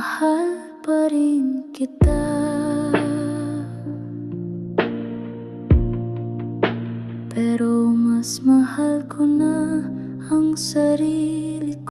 mahal pa rin kita. Pero mas mahal ko na ang sarili